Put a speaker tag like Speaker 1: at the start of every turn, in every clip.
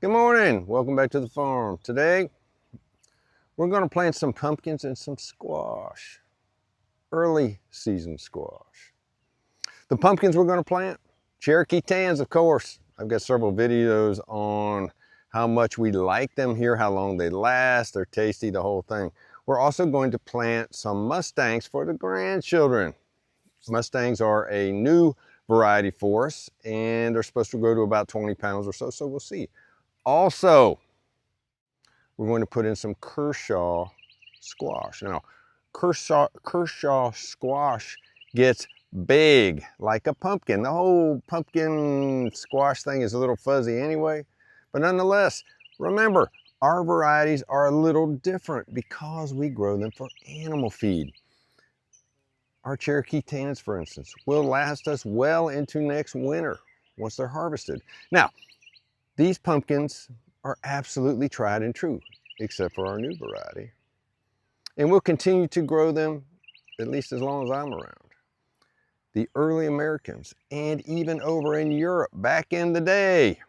Speaker 1: Good morning, welcome back to the farm. Today, we're gonna plant some pumpkins and some squash. Early season squash. The pumpkins we're gonna plant, Cherokee Tans, of course. I've got several videos on how much we like them here, how long they last, they're tasty, the whole thing. We're also going to plant some Mustangs for the grandchildren. Mustangs are a new variety for us, and they're supposed to grow to about 20 pounds or so, so we'll see. Also, we're going to put in some Cushaw squash. Now, Cushaw squash gets big like a pumpkin. The whole pumpkin squash thing is a little fuzzy anyway, but nonetheless, remember, our varieties are a little different because we grow them for animal feed. Our Cherokee Tans, for instance, will last us well into next winter once they're harvested. Now, these pumpkins are absolutely tried and true, except for our new variety. And we'll continue to grow them at least as long as I'm around. The early Americans, and even over in Europe back in the day,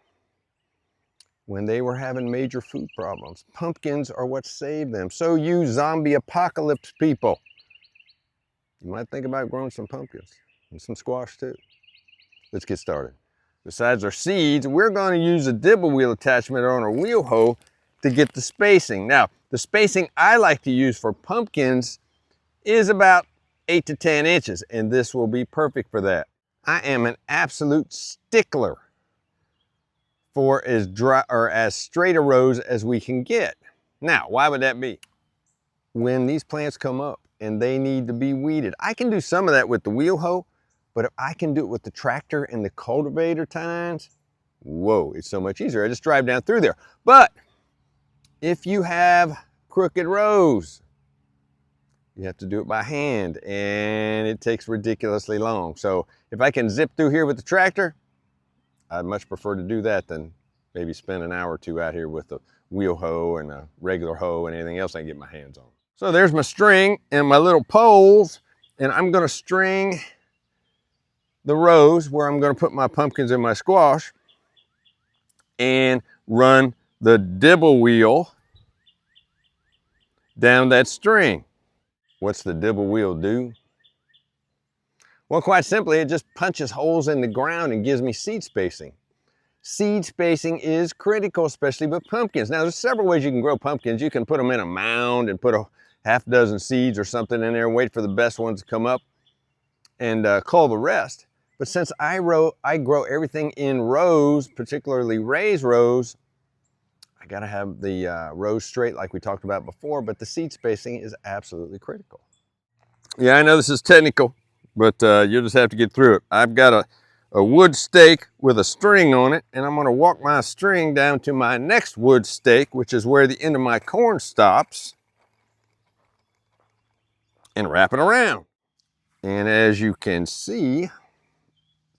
Speaker 1: when they were having major food problems, pumpkins are what saved them. So you zombie apocalypse people, you might think about growing some pumpkins and some squash too. Let's get started. Besides our seeds, we're going to use a dibble wheel attachment on our wheel hoe to get the spacing. Now, the spacing I like to use for pumpkins is about 8 to 10 inches, and this will be perfect for that. I am an absolute stickler for as dry or as straight a rows as we can get. Now, why would that be? When these plants come up and they need to be weeded, I can do some of that with the wheel hoe, but if I can do it with the tractor and the cultivator tines, whoa, it's so much easier. I just drive down through there. But if you have crooked rows, you have to do it by hand, and it takes ridiculously long. So if I can zip through here with the tractor, I'd much prefer to do that than maybe spend an hour or two out here with a wheel hoe and a regular hoe and anything else I can get my hands on. So there's my string and my little poles, and I'm gonna string the rows where I'm going to put my pumpkins and my squash and run the dibble wheel down that string. What's the dibble wheel do? Well, quite simply, it just punches holes in the ground and gives me seed spacing. Seed spacing is critical, especially with pumpkins. Now, there's several ways you can grow pumpkins. You can put them in a mound and put a half dozen seeds or something in there and wait for the best ones to come up and cull the rest. But since I grow everything in rows, particularly raised rows, I gotta have the rows straight like we talked about before, but the seed spacing is absolutely critical. Yeah, I know this is technical, but you'll just have to get through it. I've got a wood stake with a string on it, and I'm gonna walk my string down to my next wood stake, which is where the end of my corn stops, and wrap it around. And as you can see,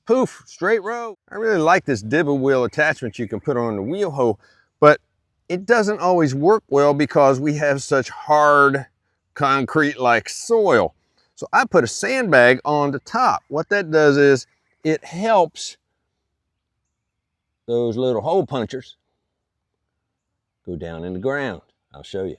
Speaker 1: poof, straight row. I really like this dibble wheel attachment you can put on the wheel hoe, but it doesn't always work well because we have such hard concrete-like soil. So I put a sandbag on the top. What that does is it helps those little hole punchers go down in the ground. I'll show you.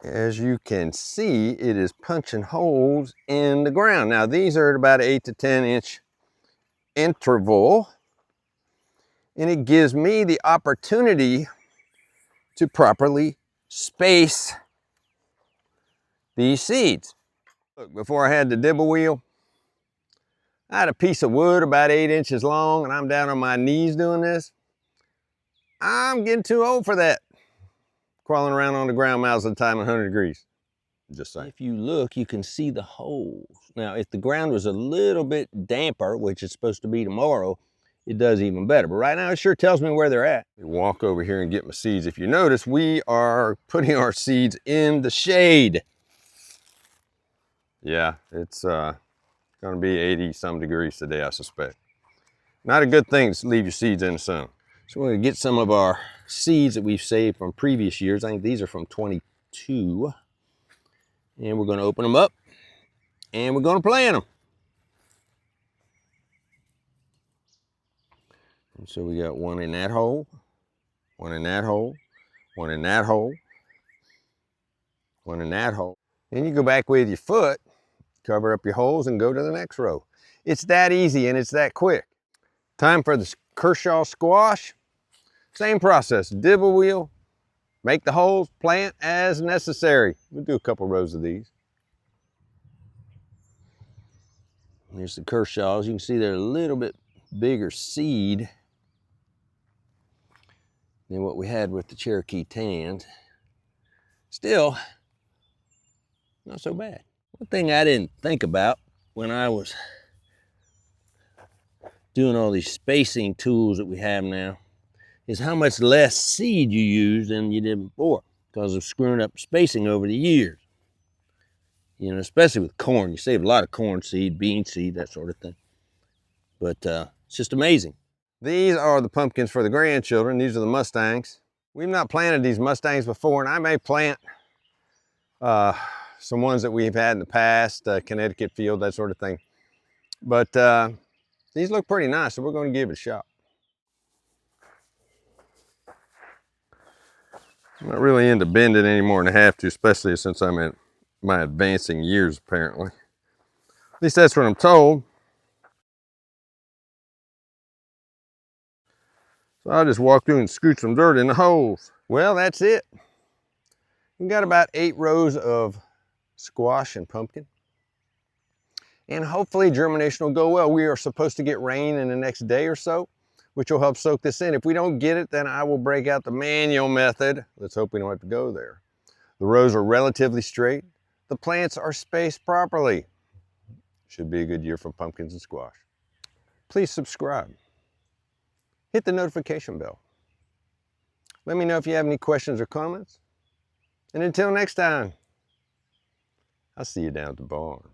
Speaker 1: As you can see, it is punching holes in the ground. Now these are at about 8 to 10 inch interval, and it gives me the opportunity to properly space these seeds. Look, before I had the dibble wheel, I had a piece of wood about 8 inches long, and I'm down on my knees doing this. I'm getting too old for that. Crawling around on the ground miles at a time at 100 degrees. Just saying. If you look, you can see the holes. Now, if the ground was a little bit damper, which it's supposed to be tomorrow, it does even better. But right now, it sure tells me where they're at. Walk over here and get my seeds. If you notice, we are putting our seeds in the shade. Yeah, it's gonna be 80-some degrees today, I suspect. Not a good thing to leave your seeds in the sun. So we're gonna get some of our seeds that we've saved from previous years. I think these are from 22. And we're gonna open them up and we're gonna plant them. And so we got one in that hole, one in that hole, one in that hole, one in that hole. Then you go back with your foot, cover up your holes, and go to the next row. It's that easy and it's that quick. Time for the Cushaw squash. Same process, dibble wheel, make the holes, plant as necessary. We'll do a couple rows of these. Here's the Cushaws. You can see they're a little bit bigger seed than what we had with the Cherokee Tans. Still, not so bad. One thing I didn't think about when I was doing all these spacing tools that we have now is how much less seed you use than you did before because of screwing up spacing over the years. You know, especially with corn. You save a lot of corn seed, bean seed, that sort of thing. But it's just amazing. These are the pumpkins for the grandchildren. These are the Mustangs. We've not planted these Mustangs before, and I may plant some ones that we've had in the past, Connecticut field, that sort of thing. But these look pretty nice, so we're going to give it a shot. I'm not really into bending any more than I have to, especially since I'm in my advancing years, apparently. At least that's what I'm told. So I'll just walk through and scoot some dirt in the holes. Well, that's it. We've got about 8 rows of squash and pumpkin. And hopefully germination will go well. We are supposed to get rain in the next day or so, which will help soak this in. If we don't get it, then I will break out the manual method. Let's hope we don't have to go there. The rows are relatively straight. The plants are spaced properly. Should be a good year for pumpkins and squash. Please subscribe. Hit the notification bell. Let me know if you have any questions or comments. And until next time, I'll see you down at the barn.